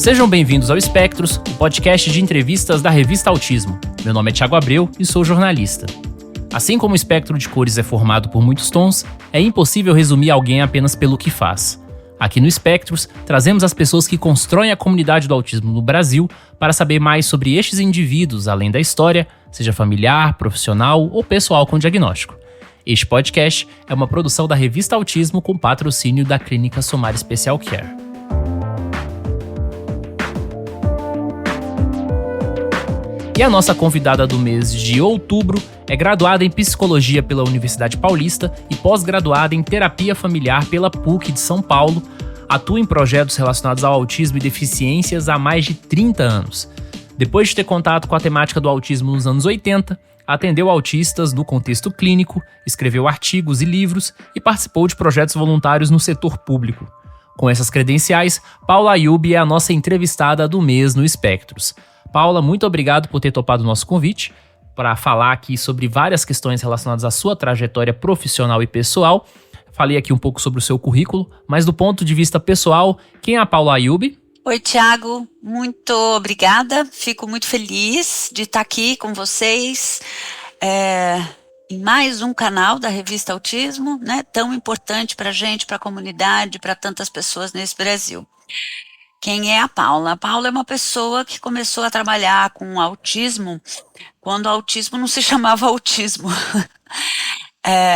Sejam bem-vindos ao Espectros, o podcast de entrevistas da revista Autismo. Meu nome é Thiago Abreu e sou jornalista. Assim como o espectro de cores é formado por muitos tons, é impossível resumir alguém apenas pelo que faz. Aqui no Espectros, trazemos as pessoas que constroem a comunidade do autismo no Brasil para saber mais sobre estes indivíduos, além da história, seja familiar, profissional ou pessoal com diagnóstico. Este podcast é uma produção da revista Autismo com patrocínio da Clínica Somar Special Care. E a nossa convidada do mês de outubro é graduada em Psicologia pela Universidade Paulista e pós-graduada em Terapia Familiar pela PUC de São Paulo. Atua em projetos relacionados ao autismo e deficiências há mais de 30 anos. Depois de ter contato com a temática do autismo nos anos 80, atendeu autistas no contexto clínico, escreveu artigos e livros e participou de projetos voluntários no setor público. Com essas credenciais, Paula Ayub é a nossa entrevistada do mês no Espectros. Paula, muito obrigado por ter topado o nosso convite para falar aqui sobre várias questões relacionadas à sua trajetória profissional e pessoal. Falei aqui um pouco sobre o seu currículo, mas do ponto de vista pessoal, quem é a Paula Ayub? Oi, Thiago, muito obrigada. Fico muito feliz de estar aqui com vocês em mais um canal da revista Autismo, né? Tão importante para a gente, para a comunidade, para tantas pessoas nesse Brasil. Quem é a Paula? A Paula é uma pessoa que começou a trabalhar com autismo quando o autismo não se chamava autismo.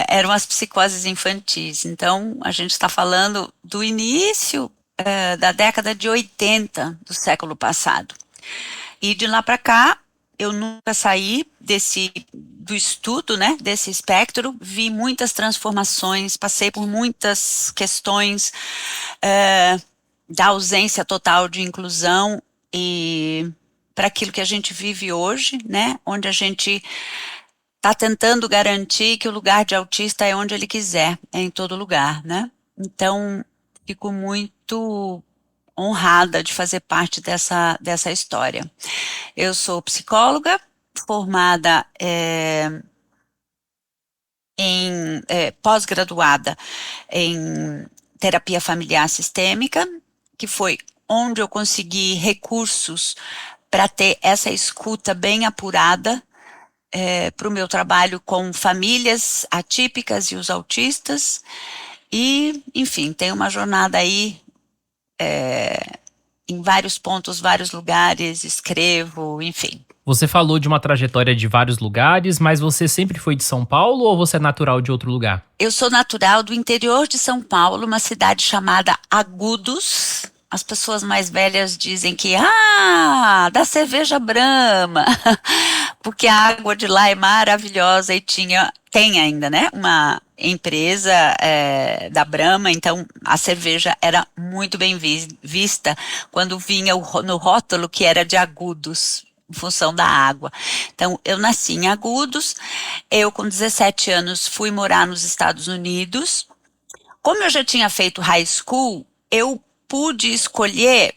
Eram as psicoses infantis. Então, a gente está falando do início da década de 80 do século passado. E de lá para cá, eu nunca saí do estudo, né, desse espectro, vi muitas transformações, passei por muitas questões da ausência total de inclusão e para aquilo que a gente vive hoje, né, onde a gente está tentando garantir que o lugar de autista é onde ele quiser, é em todo lugar, né? Então, fico muito honrada de fazer parte dessa história. Eu sou psicóloga, formada pós-graduada em terapia familiar sistêmica, que foi onde eu consegui recursos para ter essa escuta bem apurada para o meu trabalho com famílias atípicas e os autistas. E, enfim, tem uma jornada aí em vários pontos, vários lugares, escrevo, enfim. Você falou de uma trajetória de vários lugares, mas você sempre foi de São Paulo ou você é natural de outro lugar? Eu sou natural do interior de São Paulo, uma cidade chamada Agudos. As pessoas mais velhas dizem que, da cerveja Brahma, porque a água de lá é maravilhosa e tem ainda, né, uma empresa da Brahma, então a cerveja era muito bem vista quando vinha no rótulo que era de Agudos, em função da água. Então, eu nasci em Agudos, eu com 17 anos fui morar nos Estados Unidos. Como eu já tinha feito high school, eu pude escolher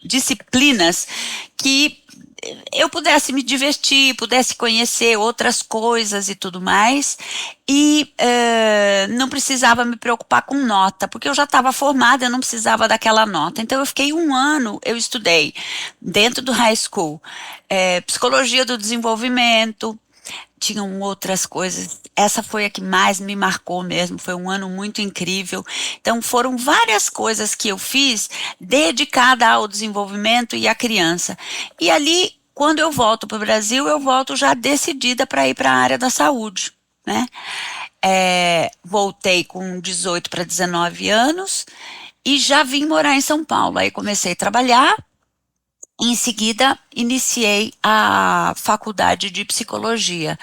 disciplinas que eu pudesse me divertir, pudesse conhecer outras coisas e tudo mais, e não precisava me preocupar com nota, porque eu já estava formada, eu não precisava daquela nota. Então eu fiquei um ano, eu estudei dentro do high school, psicologia do desenvolvimento, tinham outras coisas, essa foi a que mais me marcou mesmo, foi um ano muito incrível. Então foram várias coisas que eu fiz dedicada ao desenvolvimento e à criança. E ali, quando eu volto para o Brasil, eu volto já decidida para ir para a área da saúde, né? Voltei com 18 para 19 anos e já vim morar em São Paulo. Aí comecei a trabalhar. Em seguida, iniciei a faculdade de psicologia.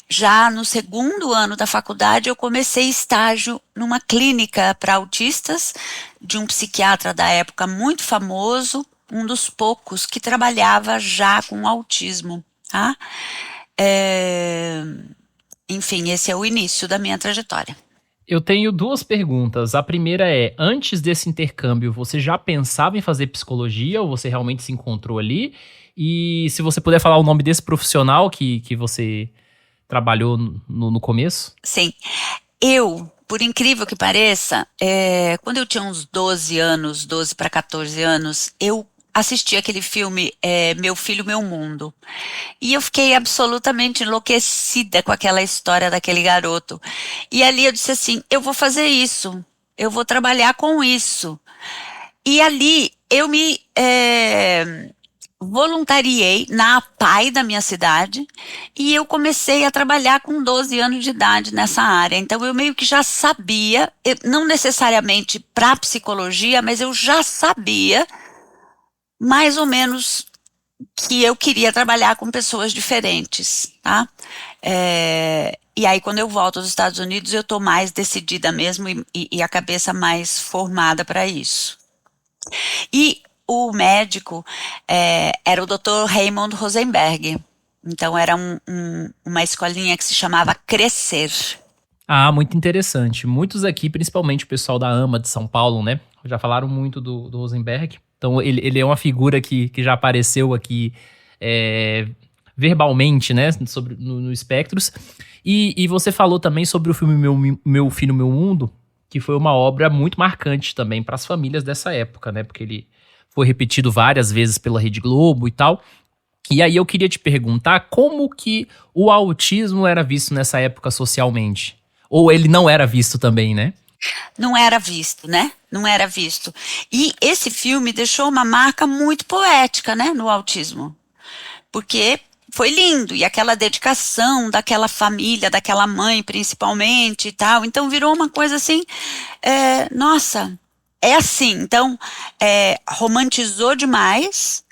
Já no segundo ano da faculdade, eu comecei estágio numa clínica para autistas, de um psiquiatra da época muito famoso, um dos poucos que trabalhava já com autismo. Tá? Enfim, esse é o início da minha trajetória. Eu tenho duas perguntas. A primeira é, antes desse intercâmbio, você já pensava em fazer psicologia ou você realmente se encontrou ali? E se você puder falar o nome desse profissional que você trabalhou no começo? Sim, eu por incrível que pareça, quando eu tinha uns 12 anos, 12 para 14 anos, eu assisti aquele filme Meu Filho, Meu Mundo. E eu fiquei absolutamente enlouquecida com aquela história daquele garoto. E ali eu disse assim: eu vou fazer isso, eu vou trabalhar com isso. E ali eu me voluntariei na APAE da minha cidade e eu comecei a trabalhar com 12 anos de idade nessa área. Então eu meio que já sabia, não necessariamente para psicologia, mas eu já sabia mais ou menos que eu queria trabalhar com pessoas diferentes, tá? E aí quando eu volto aos Estados Unidos eu tô mais decidida mesmo e a cabeça mais formada para isso. E o médico era o Dr. Raymond Rosenberg. Então era uma escolinha que se chamava Crescer. Ah, muito interessante. Muitos aqui, principalmente o pessoal da AMA de São Paulo, né? Já falaram muito do Rosenberg. Então ele é uma figura que já apareceu aqui verbalmente, né? No Espectros. E você falou também sobre o filme Meu Filho, Meu Mundo, que foi uma obra muito marcante também para as famílias dessa época, né? Porque ele foi repetido várias vezes pela Rede Globo e tal. E aí eu queria te perguntar como que o autismo era visto nessa época socialmente. Ou ele não era visto também, né? Não era visto, né? Não era visto. E esse filme deixou uma marca muito poética, né, no autismo. Porque foi lindo, e aquela dedicação daquela família, daquela mãe principalmente e tal. Então virou uma coisa assim, nossa, é assim. Então, romantizou demais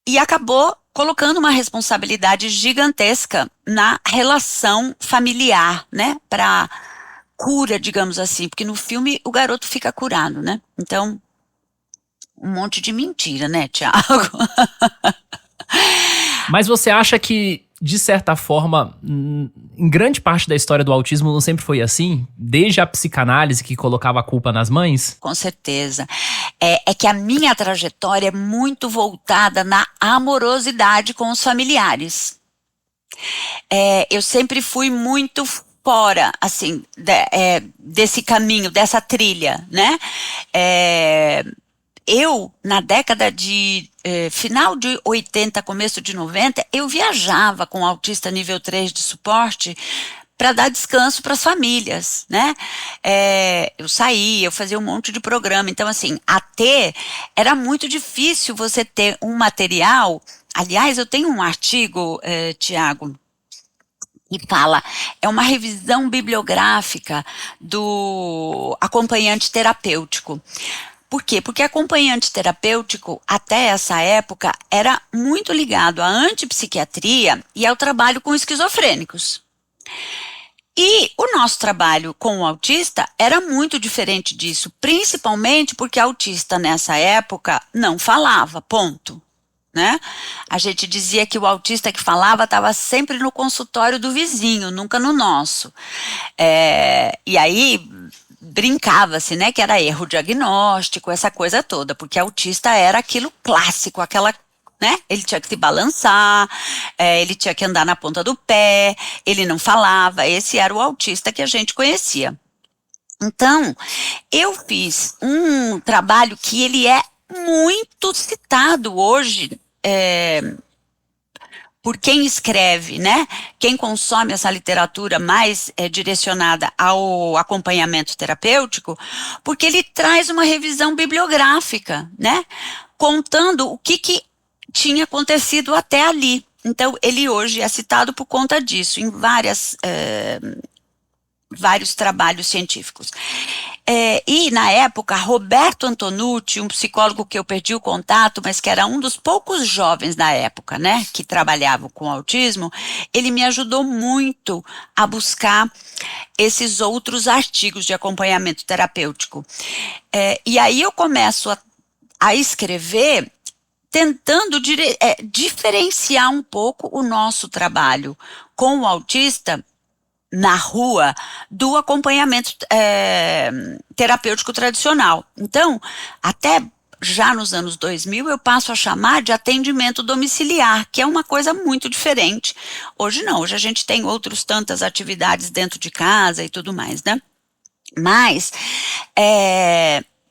e acabou colocando uma responsabilidade gigantesca na relação familiar, né? Para cura, digamos assim, porque no filme o garoto fica curado, né? Então, um monte de mentira, né, Tiago? Mas você acha que, de certa forma, em grande parte da história do autismo não sempre foi assim? Desde a psicanálise que colocava a culpa nas mães? Com certeza. É que a minha trajetória é muito voltada na amorosidade com os familiares. Eu sempre fui muito fora, assim, desse caminho, dessa trilha, né? Eu, na década de final de 80, começo de 90, eu viajava com autista nível 3 de suporte para dar descanso para as famílias, né? Eu saía, eu fazia um monte de programa. Então, assim, era muito difícil você ter um material. Aliás, eu tenho um artigo, Tiago, e fala, é uma revisão bibliográfica do acompanhante terapêutico. Por quê? Porque acompanhante terapêutico, até essa época, era muito ligado à antipsiquiatria e ao trabalho com esquizofrênicos. E o nosso trabalho com o autista era muito diferente disso, principalmente porque autista nessa época não falava, ponto. Né? A gente dizia que o autista que falava estava sempre no consultório do vizinho, nunca no nosso. E aí brincava-se, né, que era erro diagnóstico, essa coisa toda, porque autista era aquilo clássico, né? Ele tinha que se balançar, ele tinha que andar na ponta do pé, ele não falava, esse era o autista que a gente conhecia. Então, eu fiz um trabalho que ele é muito citado hoje por quem escreve, né? Quem consome essa literatura mais direcionada ao acompanhamento terapêutico, porque ele traz uma revisão bibliográfica, né? Contando o que tinha acontecido até ali. Então, ele hoje é citado por conta disso, em vários trabalhos científicos. E, na época, Roberto Antonucci, um psicólogo que eu perdi o contato, mas que era um dos poucos jovens da época, né, que trabalhavam com autismo, ele me ajudou muito a buscar esses outros artigos de acompanhamento terapêutico. E aí eu começo a escrever tentando diferenciar um pouco o nosso trabalho com o autista na rua do acompanhamento terapêutico tradicional. Então, até já nos anos 2000, eu passo a chamar de atendimento domiciliar, que é uma coisa muito diferente. Hoje não, hoje a gente tem outras tantas atividades dentro de casa e tudo mais, né? Mas,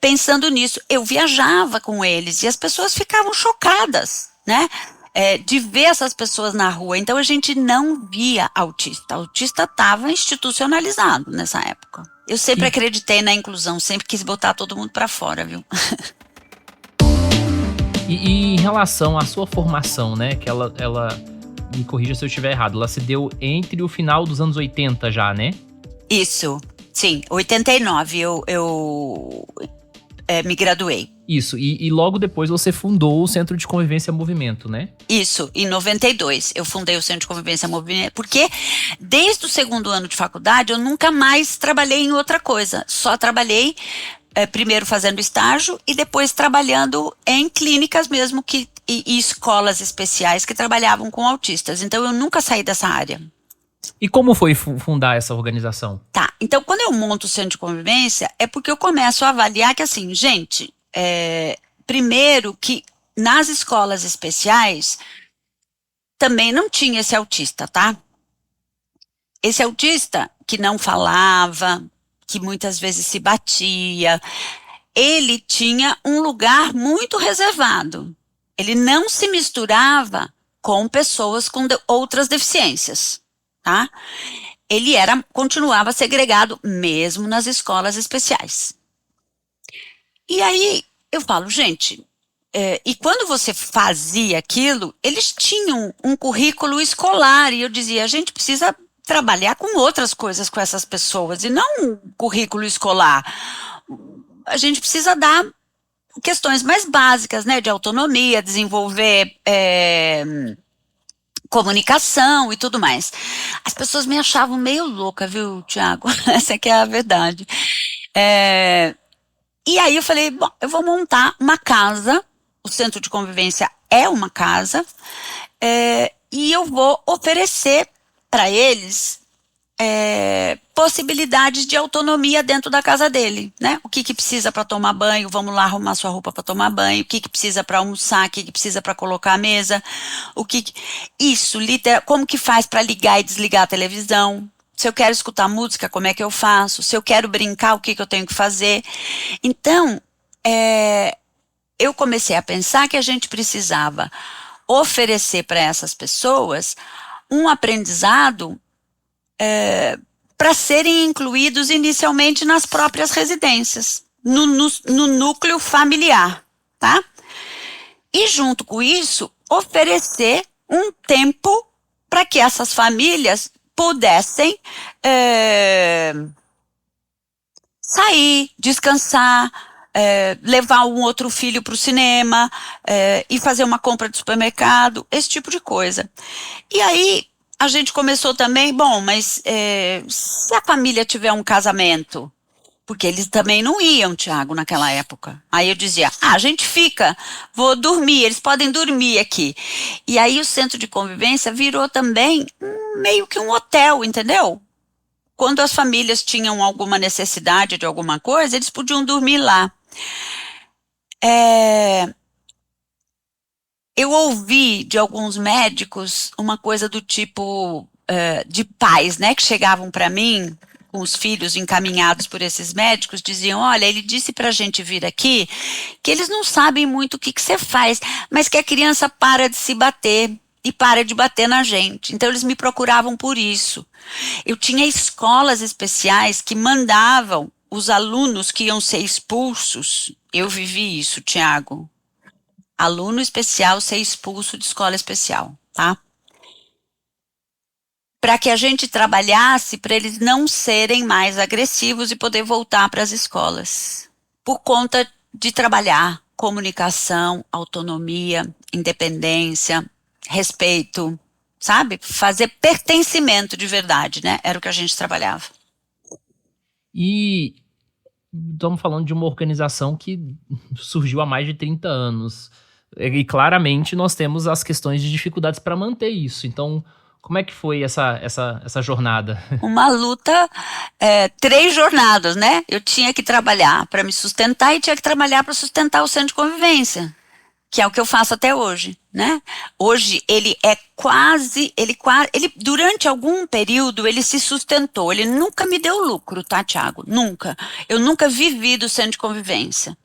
pensando nisso, eu viajava com eles e as pessoas ficavam chocadas, né? De ver essas pessoas na rua. Então a gente não via autista. Autista estava institucionalizado nessa época. Eu sempre acreditei na inclusão, sempre quis botar todo mundo para fora, viu? E em relação à sua formação, né? Que ela, me corrija se eu estiver errado, ela se deu entre o final dos anos 80 já, né? Isso, sim. 89 eu me graduei. Isso, e logo depois você fundou o Centro de Convivência Movimento, né? Isso, em 92 eu fundei o Centro de Convivência Movimento, porque desde o segundo ano de faculdade eu nunca mais trabalhei em outra coisa, só trabalhei primeiro fazendo estágio e depois trabalhando em clínicas mesmo e escolas especiais que trabalhavam com autistas, então eu nunca saí dessa área. E como foi fundar essa organização? Tá, então quando eu monto o Centro de Convivência é porque eu começo a avaliar que assim, gente, primeiro que nas escolas especiais também não tinha esse autista, tá? Esse autista que não falava, que muitas vezes se batia, ele tinha um lugar muito reservado. Ele não se misturava com pessoas com outras deficiências, tá? Ele continuava segregado mesmo nas escolas especiais. E aí eu falo, gente, e quando você fazia aquilo, eles tinham um currículo escolar, e eu dizia, a gente precisa trabalhar com outras coisas com essas pessoas, e não um currículo escolar. A gente precisa dar questões mais básicas, né, de autonomia, desenvolver comunicação e tudo mais. As pessoas me achavam meio louca, viu, Tiago? Essa que é a verdade. E aí eu falei, bom, eu vou montar uma casa, o Centro de Convivência é uma casa, e eu vou oferecer para eles possibilidades de autonomia dentro da casa dele, né? O que precisa para tomar banho, vamos lá arrumar sua roupa para tomar banho, o que precisa para almoçar, o que precisa para colocar a mesa, como que faz para ligar e desligar a televisão. Se eu quero escutar música, como é que eu faço? Se eu quero brincar, o que eu tenho que fazer? Então, eu comecei a pensar que a gente precisava oferecer para essas pessoas um aprendizado para serem incluídos inicialmente nas próprias residências, no núcleo familiar, tá? E junto com isso, oferecer um tempo para que essas famílias pudessem sair, descansar, levar um outro filho para o cinema, e fazer uma compra de supermercado, esse tipo de coisa. E aí a gente começou também, bom, mas se a família tiver um casamento, porque eles também não iam, Tiago, naquela época. Aí eu dizia, a gente fica, vou dormir, eles podem dormir aqui. E aí o Centro de Convivência virou também meio que um hotel, entendeu? Quando as famílias tinham alguma necessidade de alguma coisa, eles podiam dormir lá. Eu ouvi de alguns médicos uma coisa do tipo de pais, né, que chegavam para mim com os filhos encaminhados por esses médicos, diziam, olha, ele disse pra gente vir aqui que eles não sabem muito o que você faz, mas que a criança para de se bater e para de bater na gente. Então eles me procuravam por isso. Eu tinha escolas especiais que mandavam os alunos que iam ser expulsos. Eu vivi isso, Tiago. Aluno especial ser expulso de escola especial, tá? Para que a gente trabalhasse para eles não serem mais agressivos e poder voltar para as escolas. Por conta de trabalhar comunicação, autonomia, independência, respeito, sabe? Fazer pertencimento de verdade, né? Era o que a gente trabalhava. E estamos falando de uma organização que surgiu há mais de 30 anos. E claramente nós temos as questões de dificuldades para manter isso. Então, Como é que foi essa jornada? Uma luta, 3 jornadas, né? Eu tinha que trabalhar para me sustentar e tinha que trabalhar para sustentar o centro de convivência, que é o que eu faço até hoje, né? Hoje ele é ele durante algum período ele se sustentou, ele nunca me deu lucro, tá, Thiago? Nunca. Eu nunca vivi do centro de convivência.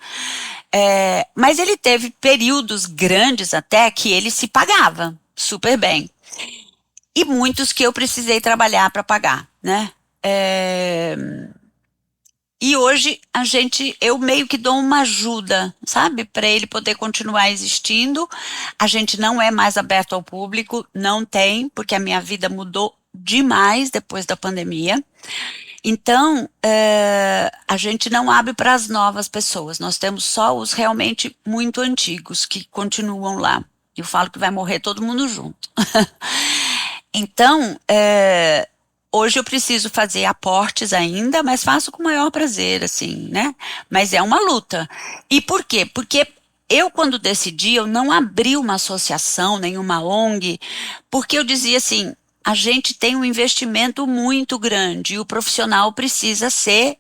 Mas ele teve períodos grandes até que ele se pagava super bem. E muitos que eu precisei trabalhar para pagar, né? E hoje eu meio que dou uma ajuda, sabe, para ele poder continuar existindo. A gente não é mais aberto ao público, não tem, porque a minha vida mudou demais depois da pandemia. Então, a gente não abre para as novas pessoas, nós temos só os realmente muito antigos que continuam lá. Eu falo que vai morrer todo mundo junto. Então, hoje eu preciso fazer aportes ainda, mas faço com o maior prazer, assim, né? Mas é uma luta. E por quê? Porque eu, quando decidi, eu não abri uma associação, nenhuma ONG, porque eu dizia assim, a gente tem um investimento muito grande e o profissional precisa ser,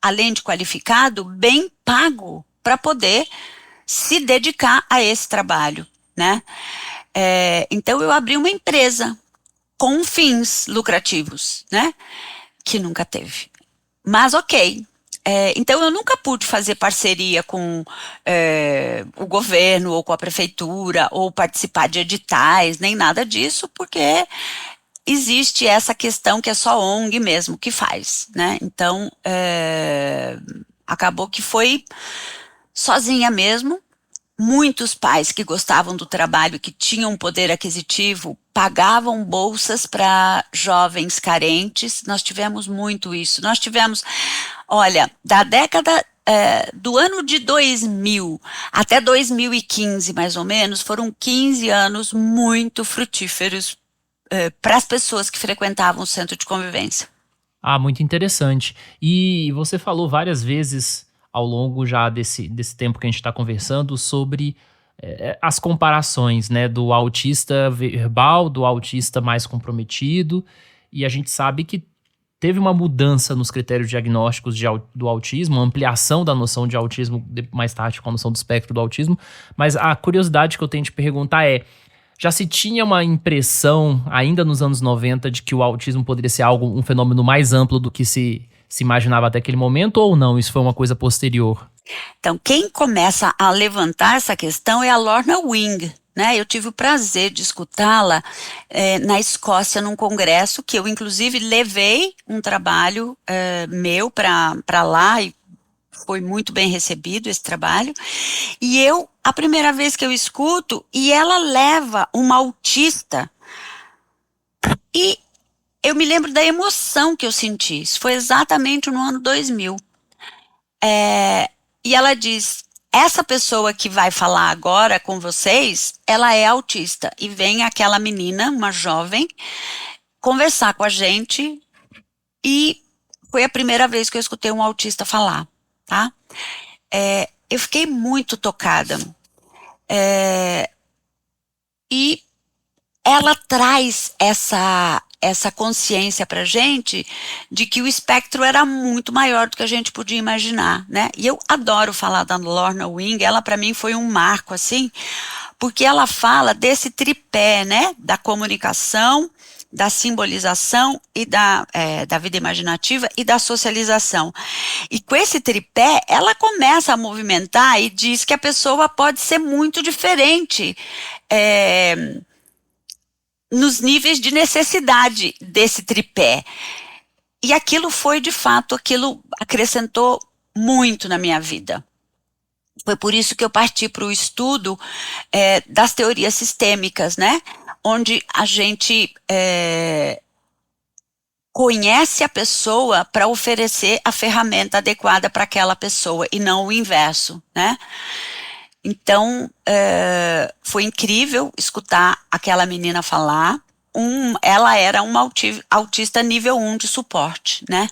além de qualificado, bem pago para poder se dedicar a esse trabalho, né? Então eu abri uma empresa com fins lucrativos, né? Que nunca teve. Mas ok. Então eu nunca pude fazer parceria com o governo ou com a prefeitura ou participar de editais, nem nada disso, porque existe essa questão que é só ONG mesmo que faz, né? Então acabou que foi sozinha mesmo. Muitos pais que gostavam do trabalho, que tinham poder aquisitivo, pagavam bolsas para jovens carentes. Nós tivemos muito isso. Nós tivemos, olha, da década do ano de 2000 até 2015, mais ou menos, foram 15 anos muito frutíferos para as pessoas que frequentavam o centro de convivência. Ah, muito interessante. E você falou várias vezes ao longo já desse tempo que a gente está conversando sobre as comparações, né, do autista verbal, do autista mais comprometido, e a gente sabe que teve uma mudança nos critérios diagnósticos do autismo, uma ampliação da noção de autismo mais tarde com a noção do espectro do autismo, mas a curiosidade que eu tenho de perguntar já se tinha uma impressão, ainda nos anos 90, de que o autismo poderia ser um fenômeno mais amplo do que se imaginava até aquele momento, ou não? Isso foi uma coisa posterior? Então, quem começa a levantar essa questão é a Lorna Wing, né? Eu tive o prazer de escutá-la na Escócia, num congresso, que eu, inclusive, levei um trabalho meu para lá, e foi muito bem recebido esse trabalho. E a primeira vez que eu escuto, e ela leva uma autista, e eu me lembro da emoção que eu senti. Isso foi exatamente no ano 2000. E ela diz, essa pessoa que vai falar agora com vocês, ela é autista. E vem aquela menina, uma jovem, conversar com a gente, e foi a primeira vez que eu escutei um autista falar, tá? Eu fiquei muito tocada. E ela traz essa consciência pra gente de que o espectro era muito maior do que a gente podia imaginar, né? E eu adoro falar da Lorna Wing, ela para mim foi um marco, assim, porque ela fala desse tripé, né? Da comunicação, da simbolização e da vida imaginativa e da socialização. E com esse tripé, ela começa a movimentar e diz que a pessoa pode ser muito diferente, nos níveis de necessidade desse tripé. E aquilo foi, de fato, aquilo acrescentou muito na minha vida. Foi por isso que eu parti para o estudo das teorias sistêmicas, né? Onde a gente conhece a pessoa para oferecer a ferramenta adequada para aquela pessoa e não o inverso, né? Então, foi incrível escutar aquela menina falar. Ela era uma autista nível 1 de suporte, né?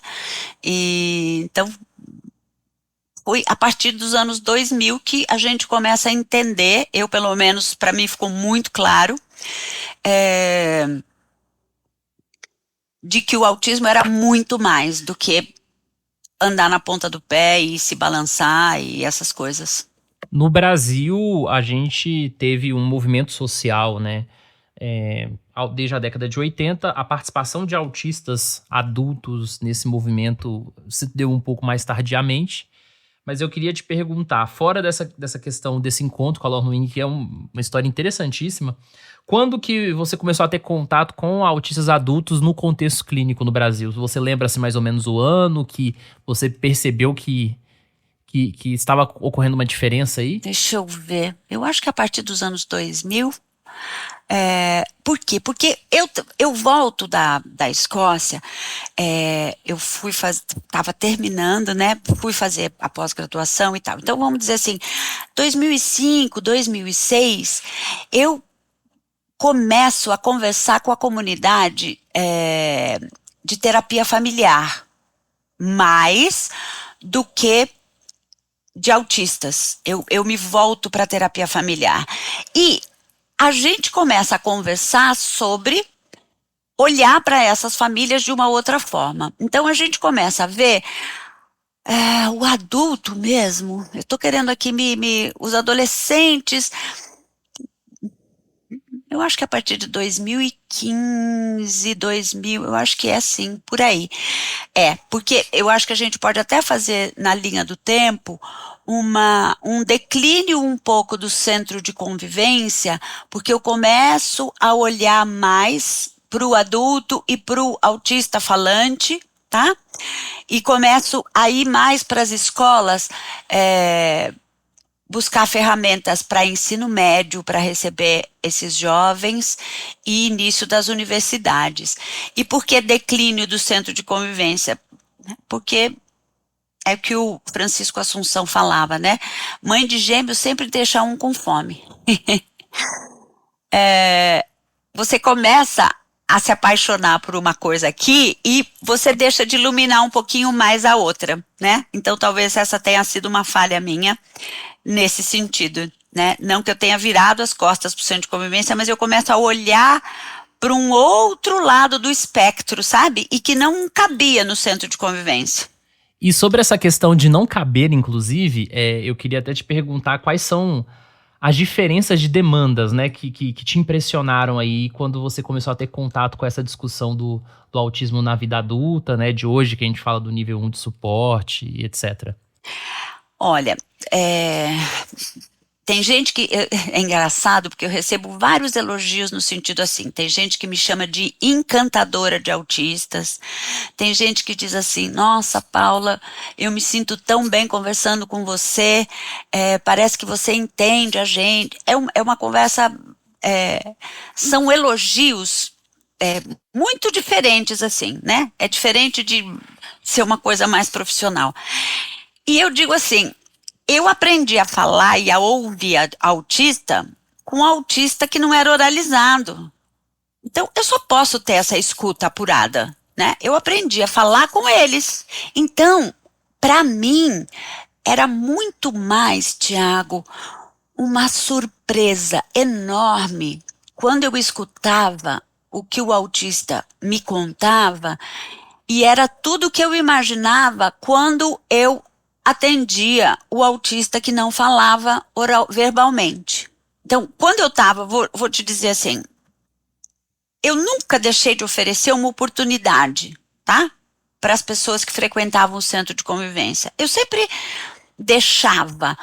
E, então, foi a partir dos anos 2000 que a gente começa a entender, pelo menos, para mim ficou muito claro, de que o autismo era muito mais do que andar na ponta do pé e se balançar e essas coisas. No Brasil, a gente teve um movimento social, né? Desde a década de 80, a participação de autistas adultos nesse movimento se deu um pouco mais tardiamente. Mas eu queria te perguntar, fora dessa questão desse encontro com a Lauren Wing, que é uma história interessantíssima, quando que você começou a ter contato com autistas adultos no contexto clínico no Brasil? Você lembra-se mais ou menos o ano que você percebeu que estava ocorrendo uma diferença aí? Deixa eu ver. Eu acho que a partir dos anos 2000. Por quê? Porque eu volto da Escócia, eu estava terminando, né? Fui fazer a pós-graduação e tal. Então, vamos dizer assim, 2005, 2006, eu começo a conversar com a comunidade de terapia familiar, mais do que de autistas. Eu me volto para a terapia familiar. E a gente começa a conversar sobre olhar para essas famílias de uma outra forma. Então, a gente começa a ver o adulto mesmo. Eu estou querendo aqui os adolescentes. Eu acho que a partir de 2015, 2000, eu acho que é assim, por aí. Porque eu acho que a gente pode até fazer na linha do tempo um declínio um pouco do centro de convivência, porque eu começo a olhar mais para o adulto e para o autista falante, tá? E começo a ir mais para as escolas, buscar ferramentas para ensino médio, para receber esses jovens e início das universidades. E por que declínio do centro de convivência? Porque é o que o Francisco Assunção falava, né? Mãe de gêmeos sempre deixa um com fome. Você começa a se apaixonar por uma coisa aqui e você deixa de iluminar um pouquinho mais a outra, né? Então talvez essa tenha sido uma falha minha nesse sentido, né? Não que eu tenha virado as costas para o centro de convivência, mas eu começo a olhar para um outro lado do espectro, sabe? E que não cabia no centro de convivência. E sobre essa questão de não caber, inclusive, eu queria até te perguntar quais são as diferenças de demandas, né, que te impressionaram aí quando você começou a ter contato com essa discussão do autismo na vida adulta, né, de hoje, que a gente fala do nível 1 de suporte e etc. Olha, tem gente que... É engraçado porque eu recebo vários elogios no sentido assim, tem gente que me chama de encantadora de autistas, tem gente que diz assim, nossa, Paula, eu me sinto tão bem conversando com você, parece que você entende a gente. É uma conversa, são elogios muito diferentes assim, né? É diferente de ser uma coisa mais profissional. E eu digo assim, eu aprendi a falar e a ouvir autista com autista que não era oralizado. Então, eu só posso ter essa escuta apurada, né? Eu aprendi a falar com eles. Então, para mim, era muito mais, Tiago, uma surpresa enorme quando eu escutava o que o autista me contava e era tudo que eu imaginava quando eu atendia o autista que não falava verbalmente. Então, quando eu estava, vou te dizer assim, eu nunca deixei de oferecer uma oportunidade, tá? Para as pessoas que frequentavam o centro de convivência. Eu sempre deixava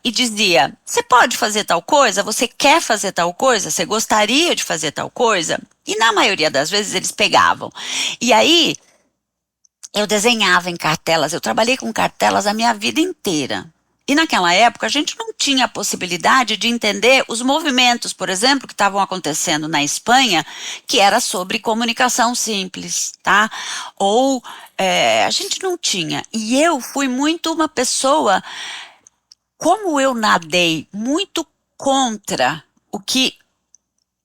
e dizia, você pode fazer tal coisa? Você quer fazer tal coisa? Você gostaria de fazer tal coisa? E na maioria das vezes eles pegavam. E aí, eu desenhava em cartelas, eu trabalhei com cartelas a minha vida inteira. E naquela época a gente não tinha a possibilidade de entender os movimentos, por exemplo, que estavam acontecendo na Espanha, que era sobre comunicação simples, tá? Ou a gente não tinha. E eu fui muito uma pessoa, como eu nadei muito contra o que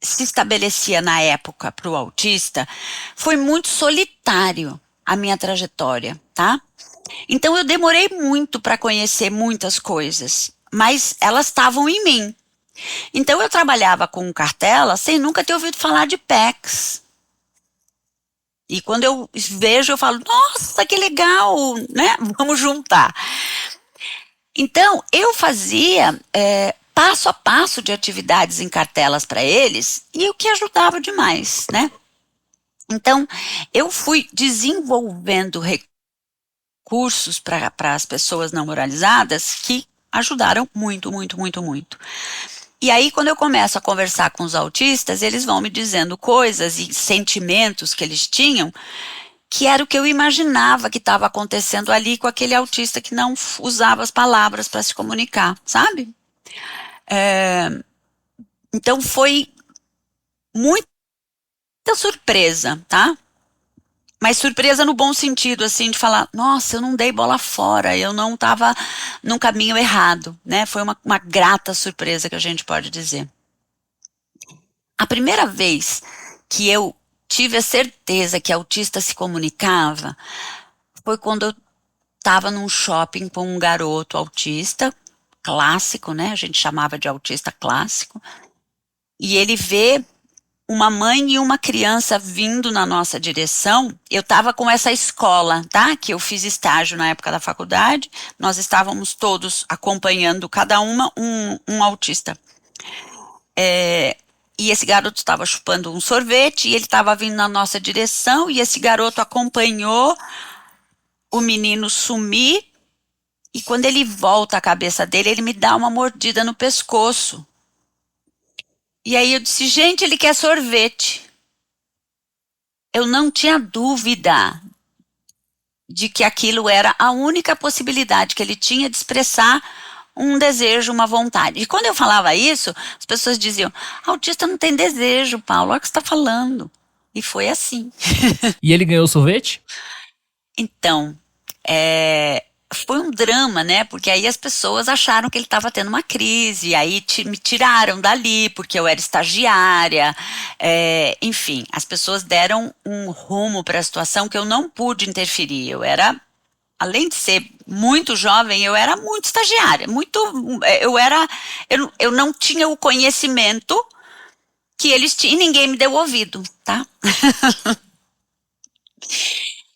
se estabelecia na época para o autista, foi muito solitário a minha trajetória, tá? Então eu demorei muito para conhecer muitas coisas, mas elas estavam em mim. Então eu trabalhava com cartela sem nunca ter ouvido falar de PECs. E quando eu vejo, eu falo, nossa, que legal, né? Vamos juntar. Então, eu fazia passo a passo de atividades em cartelas para eles, e o que ajudava demais, né? Então, eu fui desenvolvendo recursos para as pessoas não moralizadas que ajudaram muito, muito, muito, muito. E aí, quando eu começo a conversar com os autistas, eles vão me dizendo coisas e sentimentos que eles tinham, que era o que eu imaginava que estava acontecendo ali com aquele autista que não usava as palavras para se comunicar, sabe? Então, foi muita surpresa, tá? Mas surpresa no bom sentido, assim, de falar, nossa, eu não dei bola fora, eu não estava num caminho errado, né? Foi uma grata surpresa que a gente pode dizer. A primeira vez que eu tive a certeza que autista se comunicava foi quando eu estava num shopping com um garoto autista, clássico, né? A gente chamava de autista clássico, e ele vê uma mãe e uma criança vindo na nossa direção. Eu estava com essa escola, tá? Que eu fiz estágio na época da faculdade. Nós estávamos todos acompanhando, cada um autista. E esse garoto estava chupando um sorvete e ele estava vindo na nossa direção e esse garoto acompanhou o menino sumir e quando ele volta a cabeça dele, ele me dá uma mordida no pescoço. E aí eu disse, gente, ele quer sorvete. Eu não tinha dúvida de que aquilo era a única possibilidade que ele tinha de expressar um desejo, uma vontade. E quando eu falava isso, as pessoas diziam, autista não tem desejo, Paulo, olha o que você está falando. E foi assim. E ele ganhou sorvete? Então, foi um drama, né? Porque aí as pessoas acharam que ele estava tendo uma crise, e aí me tiraram dali, porque eu era estagiária. Enfim, as pessoas deram um rumo para a situação que eu não pude interferir. Eu era, além de ser muito jovem, eu era muito estagiária, eu não tinha o conhecimento que eles tinham e ninguém me deu ouvido, tá?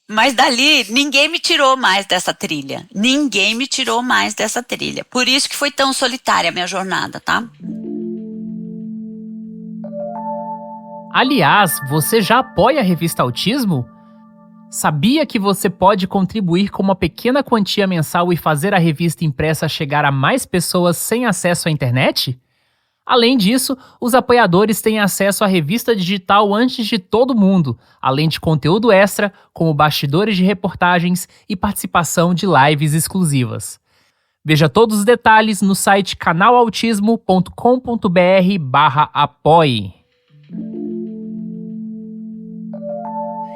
Mas dali, ninguém me tirou mais dessa trilha. Ninguém me tirou mais dessa trilha. Por isso que foi tão solitária a minha jornada, tá? Aliás, você já apoia a revista Autismo? Sabia que você pode contribuir com uma pequena quantia mensal e fazer a revista impressa chegar a mais pessoas sem acesso à internet? Além disso, os apoiadores têm acesso à revista digital antes de todo mundo, além de conteúdo extra, como bastidores de reportagens e participação de lives exclusivas. Veja todos os detalhes no site canalautismo.com.br/apoie.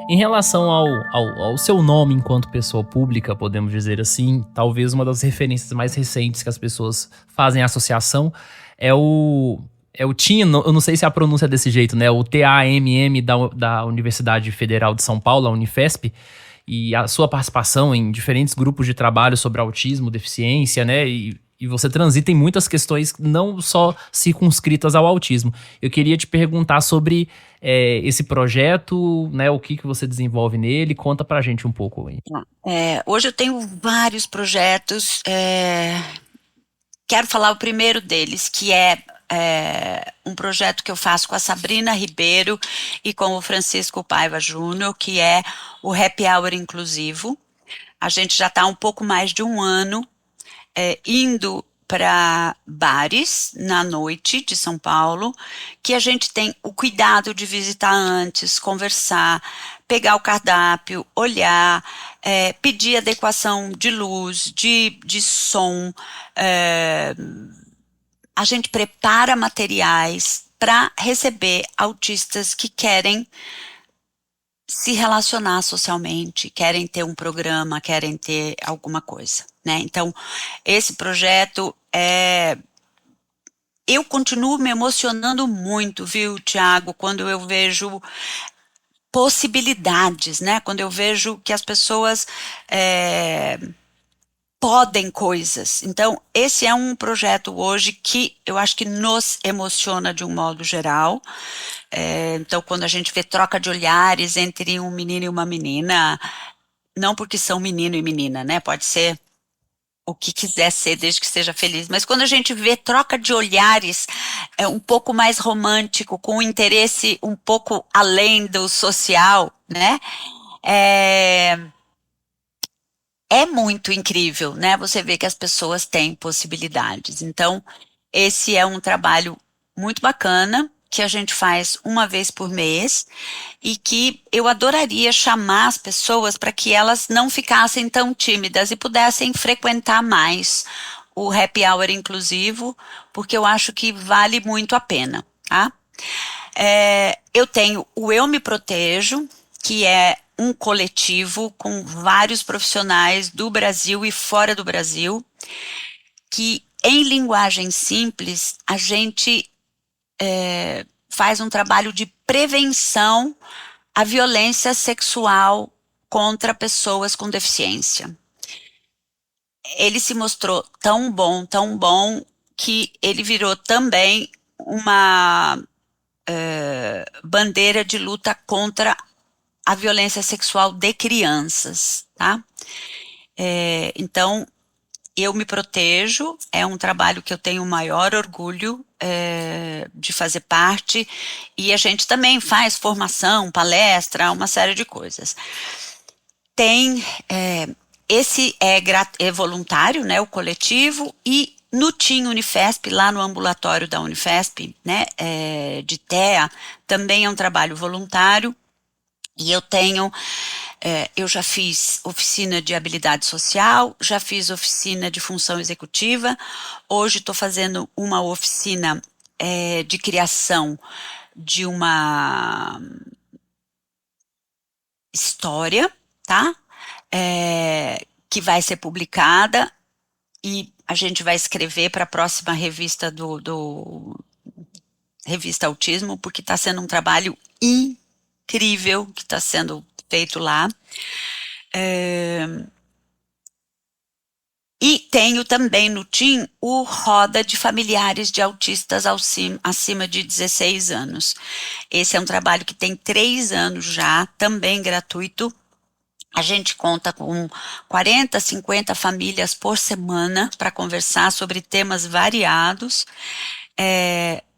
Em relação ao seu nome enquanto pessoa pública, podemos dizer assim, talvez uma das referências mais recentes que as pessoas fazem a associação é o TIM, eu não sei se a pronúncia é desse jeito, né? O TAMM da Universidade Federal de São Paulo, a Unifesp, e a sua participação em diferentes grupos de trabalho sobre autismo, deficiência, né? E você transita em muitas questões não só circunscritas ao autismo. Eu queria te perguntar sobre esse projeto, né? O que você desenvolve nele? Conta pra gente um pouco aí. Hoje eu tenho vários projetos. Quero falar o primeiro deles, que é um projeto que eu faço com a Sabrina Ribeiro e com o Francisco Paiva Júnior, que é o Happy Hour Inclusivo. A gente já está há um pouco mais de um ano indo para bares na noite de São Paulo, que a gente tem o cuidado de visitar antes, conversar, pegar o cardápio, olhar, pedir adequação de luz, de som. A gente prepara materiais para receber autistas que querem se relacionar socialmente, querem ter um programa, querem ter alguma coisa, né? Então, esse projeto eu continuo me emocionando muito, viu, Tiago, quando eu vejo possibilidades, né? Quando eu vejo que as pessoas podem coisas. Então, esse é um projeto hoje que eu acho que nos emociona de um modo geral. Então, quando a gente vê troca de olhares entre um menino e uma menina, não porque são menino e menina, né? Pode ser o que quiser ser, desde que seja feliz. Mas quando a gente vê troca de olhares um pouco mais romântico, com um interesse um pouco além do social, né? É, é muito incrível, né? Você vê que as pessoas têm possibilidades. Então, esse é um trabalho muito bacana que a gente faz uma vez por mês e que eu adoraria chamar as pessoas para que elas não ficassem tão tímidas e pudessem frequentar mais o happy hour inclusivo, porque eu acho que vale muito a pena, tá? Eu tenho o Eu Me Protejo, que é um coletivo com vários profissionais do Brasil e fora do Brasil, que em linguagem simples a gente faz um trabalho de prevenção à violência sexual contra pessoas com deficiência. Ele se mostrou tão bom, que ele virou também uma bandeira de luta contra a violência sexual de crianças, tá? Então, eu me protejo, é um trabalho que eu tenho o maior orgulho de fazer parte, e a gente também faz formação, palestra, uma série de coisas. Tem, esse é voluntário, né, o coletivo, e no TIM Unifesp, lá no ambulatório da Unifesp, né, de TEA, também é um trabalho voluntário, e eu já fiz oficina de habilidade social, já fiz oficina de função executiva, hoje estou fazendo uma oficina de criação de uma história, tá? Que vai ser publicada e a gente vai escrever para a próxima revista do Revista Autismo, porque está sendo um trabalho incrível que está sendo feito lá. E tenho também no TIM o Roda de Familiares de Autistas acima de 16 anos. Esse é um trabalho que tem 3 anos já, também gratuito. A gente conta com 40, 50 famílias por semana para conversar sobre temas variados.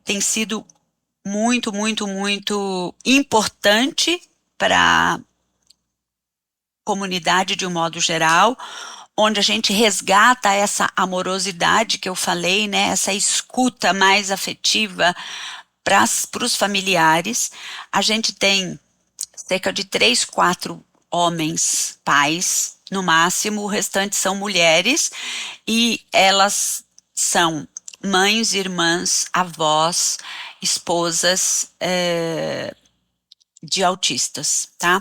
Tem sido muito, muito, muito importante para a comunidade de um modo geral, onde a gente resgata essa amorosidade que eu falei, né, essa escuta mais afetiva para os familiares. A gente tem cerca de 3, 4 homens, pais, no máximo, o restante são mulheres, e elas são mães, irmãs, avós, esposas de autistas, tá?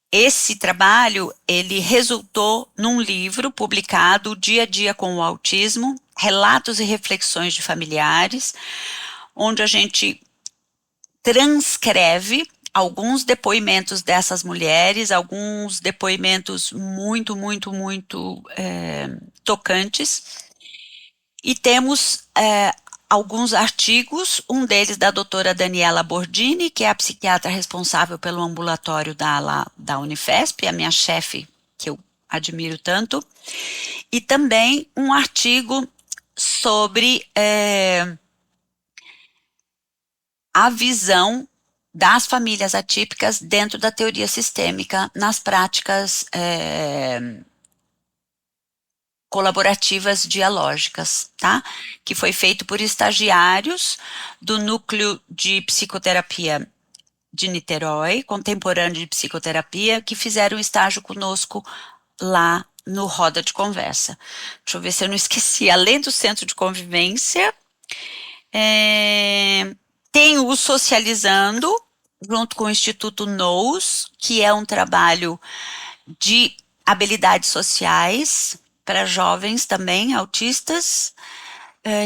Esse trabalho, ele resultou num livro publicado, Dia a Dia com o Autismo, Relatos e Reflexões de Familiares, onde a gente transcreve alguns depoimentos dessas mulheres, alguns depoimentos muito, muito, muito tocantes, e temos alguns artigos, um deles da doutora Daniela Bordini, que é a psiquiatra responsável pelo ambulatório da Unifesp, a minha chefe, que eu admiro tanto, e também um artigo sobre a visão das famílias atípicas dentro da teoria sistêmica nas práticas colaborativas dialógicas, tá? Que foi feito por estagiários do Núcleo de Psicoterapia de Niterói, contemporâneo de psicoterapia, que fizeram estágio conosco lá no Roda de Conversa. Deixa eu ver se eu não esqueci. Além do Centro de Convivência, tem o Socializando, junto com o Instituto NOUS, que é um trabalho de habilidades sociais para jovens também, autistas,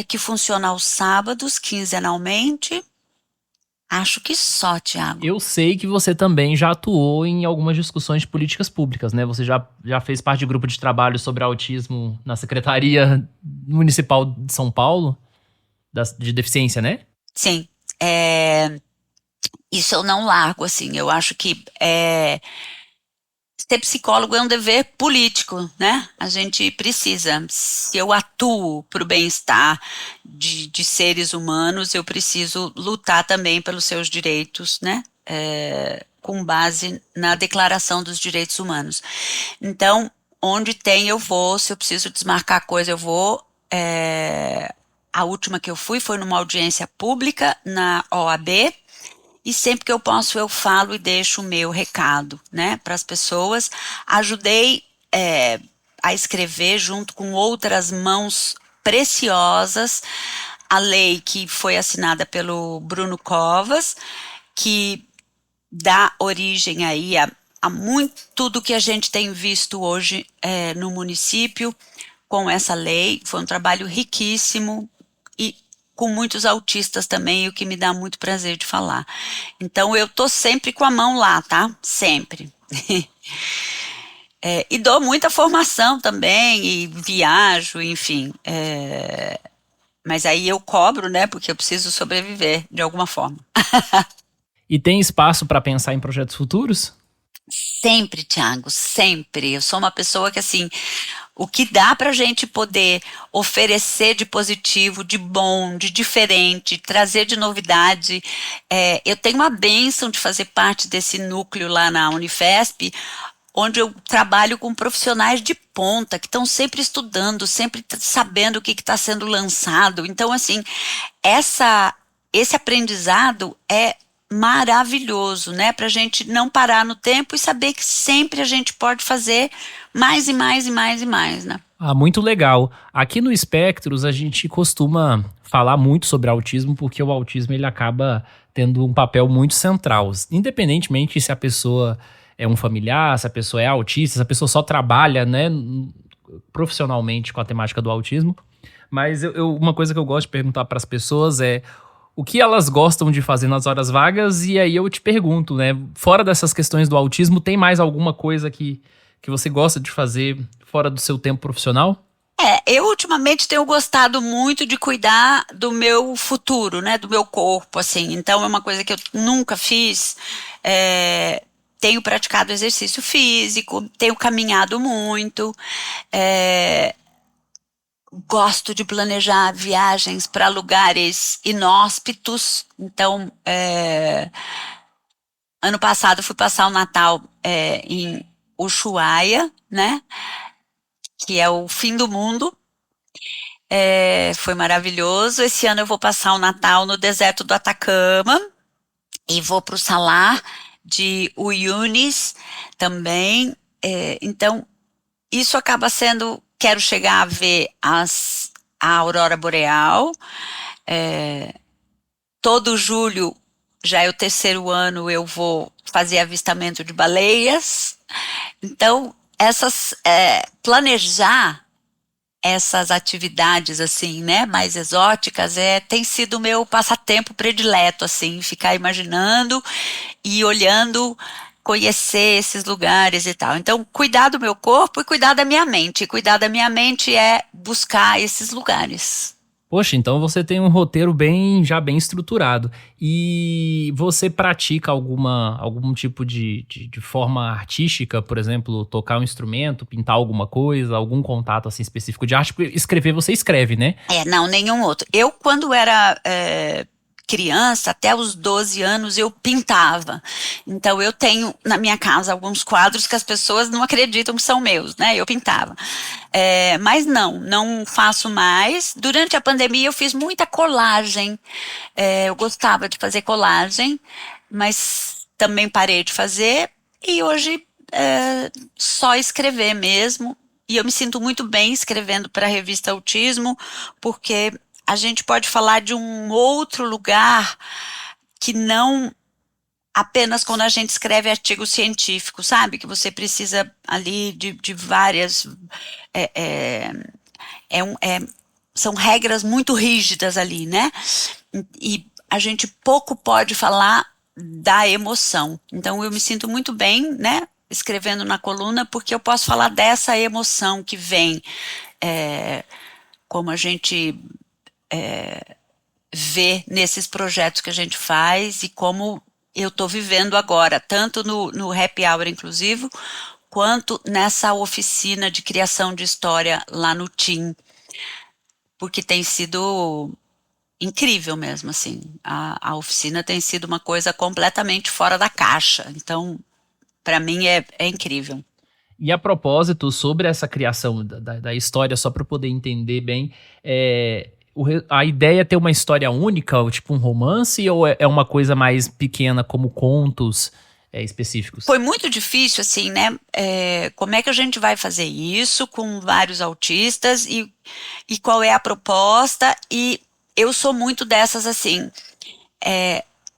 que funciona aos sábados, quinzenalmente. Acho que só, Tiago. Eu sei que você também já atuou em algumas discussões de políticas públicas, né? Você já fez parte de grupo de trabalho sobre autismo na Secretaria Municipal de São Paulo, de deficiência, né? Sim. Isso eu não largo, assim. Eu acho que ser psicólogo é um dever político, né? A gente precisa. Se eu atuo para o bem-estar de seres humanos, eu preciso lutar também pelos seus direitos, né? Com base na Declaração dos Direitos Humanos. Então, onde tem, eu vou. Se eu preciso desmarcar coisa, eu vou. A última que eu fui foi numa audiência pública na OAB. E sempre que eu posso, eu falo e deixo o meu recado, né, para as pessoas. Ajudei a escrever, junto com outras mãos preciosas, a lei que foi assinada pelo Bruno Covas, que dá origem aí a muito do que a gente tem visto hoje no município com essa lei. Foi um trabalho riquíssimo e com muitos autistas também, o que me dá muito prazer de falar. Então, eu tô sempre com a mão lá, tá? Sempre. E dou muita formação também, e viajo, enfim. Mas aí eu cobro, né? Porque eu preciso sobreviver de alguma forma. E tem espaço para pensar em projetos futuros? Sempre, Thiago, sempre. Eu sou uma pessoa que, assim, o que dá para a gente poder oferecer de positivo, de bom, de diferente, trazer de novidade. Eu tenho uma bênção de fazer parte desse núcleo lá na Unifesp, onde eu trabalho com profissionais de ponta, que estão sempre estudando, sempre sabendo o que está sendo lançado. Então, assim, esse aprendizado é maravilhoso, né? Para a gente não parar no tempo e saber que sempre a gente pode fazer mais e mais e mais e mais, né? Ah, muito legal. Aqui no Espectros a gente costuma falar muito sobre autismo porque o autismo ele acaba tendo um papel muito central, independentemente se a pessoa é um familiar, se a pessoa é autista, se a pessoa só trabalha, né, profissionalmente com a temática do autismo. Mas uma coisa que eu gosto de perguntar para as pessoas é o que elas gostam de fazer nas horas vagas, e aí eu te pergunto, né, fora dessas questões do autismo, tem mais alguma coisa que você gosta de fazer fora do seu tempo profissional? Eu ultimamente tenho gostado muito de cuidar do meu futuro, né, do meu corpo, assim. Então é uma coisa que eu nunca fiz. Tenho praticado exercício físico, tenho caminhado muito. Gosto de planejar viagens para lugares inóspitos. Então, ano passado fui passar o Natal em Ushuaia, né? Que é o fim do mundo. Foi maravilhoso. Esse ano eu vou passar o Natal no deserto do Atacama e vou para o Salar de Uyunis também. Então, isso acaba sendo. Quero chegar a ver a aurora boreal. Todo julho, já é o terceiro ano, eu vou fazer avistamento de baleias. Então, planejar essas atividades assim, né, mais exóticas, tem sido o meu passatempo predileto, assim, ficar imaginando e olhando, conhecer esses lugares e tal. Então, cuidar do meu corpo e cuidar da minha mente. Cuidar da minha mente é buscar esses lugares. Poxa, então você tem um roteiro já bem estruturado. E você pratica algum tipo de forma artística, por exemplo, tocar um instrumento, pintar alguma coisa, algum contato assim específico de arte? Porque escrever você escreve, né? Não, nenhum outro. Eu, quando era criança, até os 12 anos, eu pintava. Então, eu tenho na minha casa alguns quadros que as pessoas não acreditam que são meus, né? Eu pintava. Mas não faço mais. Durante a pandemia, eu fiz muita colagem. Eu gostava de fazer colagem, mas também parei de fazer. E hoje, só escrever mesmo. E eu me sinto muito bem escrevendo para a revista Autismo, porque a gente pode falar de um outro lugar que não apenas quando a gente escreve artigo científico, sabe? Que você precisa ali de várias... são regras muito rígidas ali, né? E a gente pouco pode falar da emoção. Então, eu me sinto muito bem, né, escrevendo na coluna, porque eu posso falar dessa emoção que vem, como a gente vê nesses projetos que a gente faz e como eu estou vivendo agora, tanto no Happy Hour Inclusivo, quanto nessa oficina de criação de história lá no TIM, porque tem sido incrível mesmo, assim. A oficina tem sido uma coisa completamente fora da caixa. Então, para mim é incrível. E a propósito, sobre essa criação da história, só para poder entender bem, a ideia é ter uma história única, tipo um romance, ou é uma coisa mais pequena, como contos específicos? Foi muito difícil, assim, né? Como é que a gente vai fazer isso com vários autistas e qual é a proposta? E eu sou muito dessas, assim,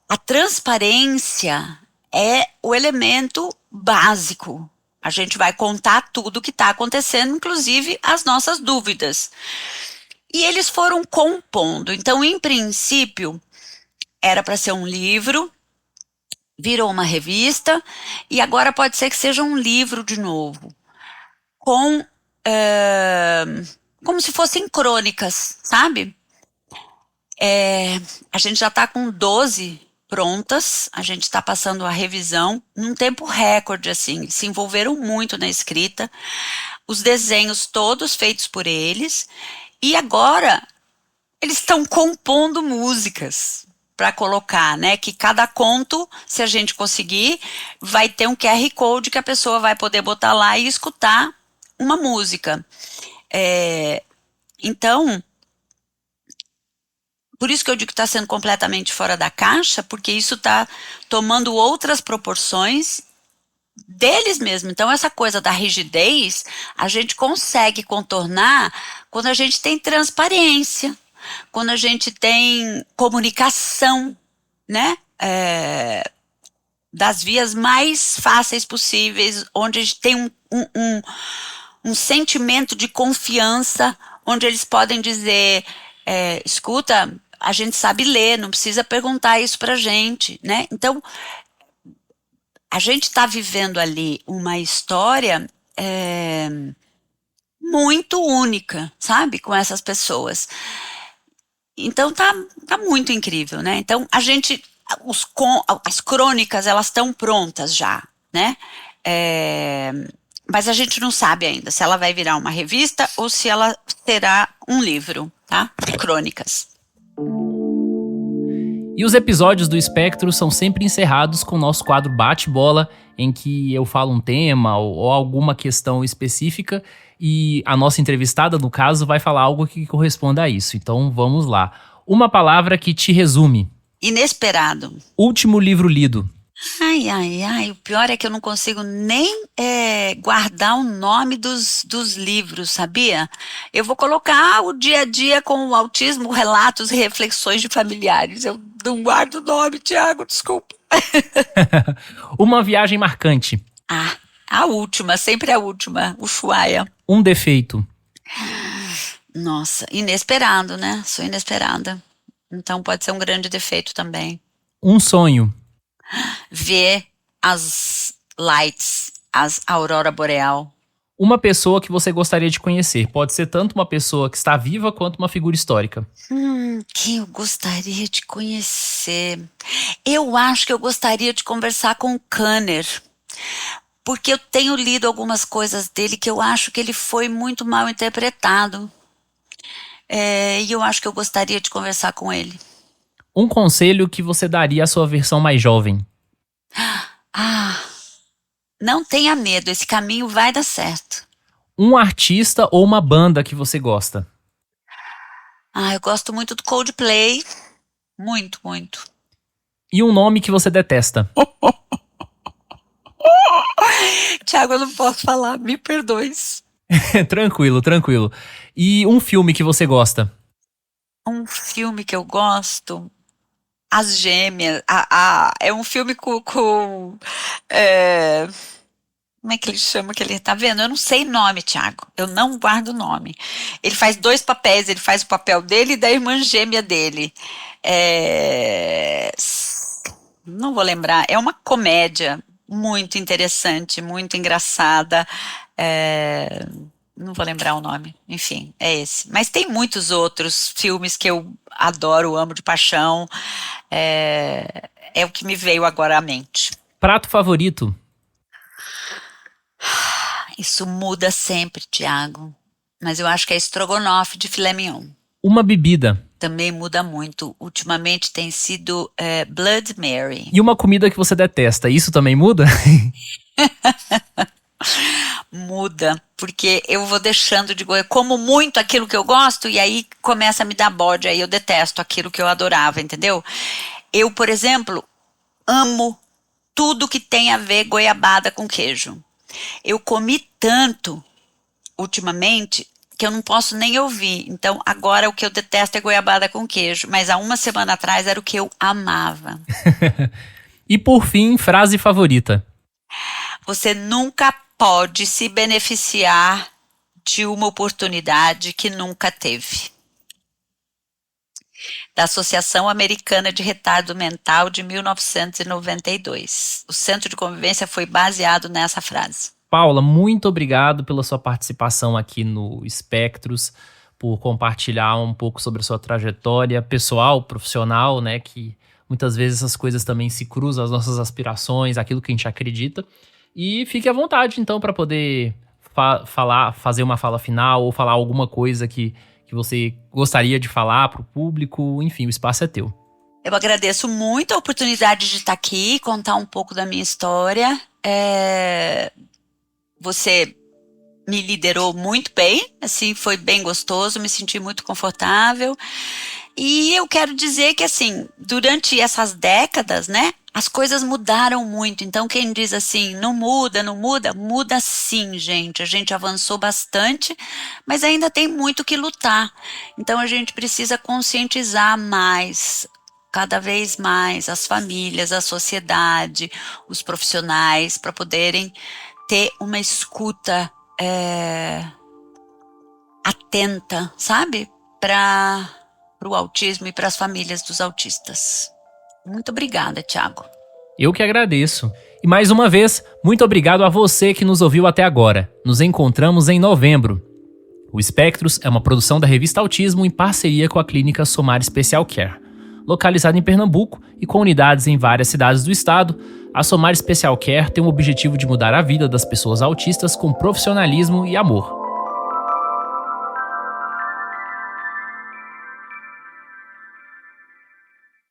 a transparência é o elemento básico. A gente vai contar tudo o que está acontecendo, inclusive as nossas dúvidas. E eles foram compondo. Então, em princípio, era para ser um livro, virou uma revista, e agora pode ser que seja um livro de novo, com como se fossem crônicas, sabe? A gente já está com 12 prontas, a gente está passando a revisão num tempo recorde, assim, se envolveram muito na escrita, os desenhos todos feitos por eles, e agora eles estão compondo músicas para colocar, né? Que cada conto, se a gente conseguir, vai ter um QR Code que a pessoa vai poder botar lá e escutar uma música. Então, por isso que eu digo que está sendo completamente fora da caixa, porque isso está tomando outras proporções deles mesmo. Então, essa coisa da rigidez, a gente consegue contornar quando a gente tem transparência, quando a gente tem comunicação, né? Das vias mais fáceis possíveis, onde a gente tem um sentimento de confiança, onde eles podem dizer, escuta, a gente sabe ler, não precisa perguntar isso pra gente, né? Então, a gente está vivendo ali uma história muito única, sabe? Com essas pessoas. Então, tá muito incrível, né? Então, as crônicas, elas estão prontas já, né? Mas a gente não sabe ainda se ela vai virar uma revista ou se ela será um livro, tá? De crônicas. E os episódios do Espectro são sempre encerrados com o nosso quadro Bate-Bola, em que eu falo um tema ou alguma questão específica e a nossa entrevistada, no caso, vai falar algo que corresponda a isso. Então vamos lá. Uma palavra que te resume. Inesperado. Último livro lido. Ai, o pior é que eu não consigo nem guardar o nome dos livros, sabia? Eu vou colocar o dia a dia com o autismo, relatos e reflexões de familiares. Eu não guardo o nome, Tiago, desculpa. Uma viagem marcante. A última, sempre a última, Ushuaia. Um defeito. Nossa, inesperado, né? Sou inesperada. Então pode ser um grande defeito também. Um sonho. Ver as lights, a aurora boreal. Uma pessoa que você gostaria de conhecer. Pode ser tanto uma pessoa que está viva quanto uma figura histórica. Quem eu gostaria de conhecer? Eu acho que eu gostaria de conversar com o Kanner, porque eu tenho lido algumas coisas dele que eu acho que ele foi muito mal interpretado. E eu acho que eu gostaria de conversar com ele. Um conselho que você daria à sua versão mais jovem. Não tenha medo, esse caminho vai dar certo. Um artista ou uma banda que você gosta. Eu gosto muito do Coldplay. Muito, muito. E um nome que você detesta. Tiago, eu não posso falar, me perdoe. Tranquilo. E um filme que você gosta. Um filme que eu gosto... As Gêmeas. É um filme com Como é que ele chama que ele tá vendo? Eu não sei nome, Thiago. Eu não guardo nome. Ele faz 2 papéis, ele faz o papel dele e da irmã gêmea dele. Não vou lembrar. É uma comédia muito interessante, muito engraçada. Não vou lembrar o nome. Enfim, é esse. Mas tem muitos outros filmes que eu adoro, amo de paixão. É o que me veio agora à mente. Prato favorito? Isso muda sempre, Thiago. Mas eu acho que é estrogonofe de filé mignon. Uma bebida? Também muda muito. Ultimamente tem sido Blood Mary. E uma comida que você detesta, isso também muda? Muda, porque eu vou deixando de eu como muito aquilo que eu gosto e aí começa a me dar bode, aí eu detesto aquilo que eu adorava, entendeu? Eu, por exemplo, amo tudo que tem a ver goiabada com queijo. Eu comi tanto ultimamente que eu não posso nem ouvir. Então, agora o que eu detesto é goiabada com queijo, mas há uma semana atrás era o que eu amava. E por fim, frase favorita? Você nunca pode se beneficiar de uma oportunidade que nunca teve. Da Associação Americana de Retardo Mental de 1992. O Centro de Convivência foi baseado nessa frase. Paula, muito obrigado pela sua participação aqui no Espectros, por compartilhar um pouco sobre a sua trajetória pessoal, profissional, né, que muitas vezes essas coisas também se cruzam, as nossas aspirações, aquilo que a gente acredita. E fique à vontade, então, para poder fazer uma fala final ou falar alguma coisa que você gostaria de falar para o público. Enfim, o espaço é teu. Eu agradeço muito a oportunidade de estar aqui, contar um pouco da minha história. Você me liderou muito bem, assim, foi bem gostoso, me senti muito confortável. E eu quero dizer que, assim, durante essas décadas, né, as coisas mudaram muito. Então, quem diz assim, não muda, muda sim, gente. A gente avançou bastante, mas ainda tem muito que lutar. Então, a gente precisa conscientizar mais, cada vez mais, as famílias, a sociedade, os profissionais, para poderem ter uma escuta atenta, sabe? Para o autismo e para as famílias dos autistas. Muito obrigada, Thiago. Eu que agradeço. E mais uma vez, muito obrigado a você que nos ouviu até agora. Nos encontramos em novembro. O Espectros é uma produção da revista Autismo em parceria com a clínica Somar Special Care. Localizada em Pernambuco e com unidades em várias cidades do estado, a Somar Special Care tem o objetivo de mudar a vida das pessoas autistas com profissionalismo e amor.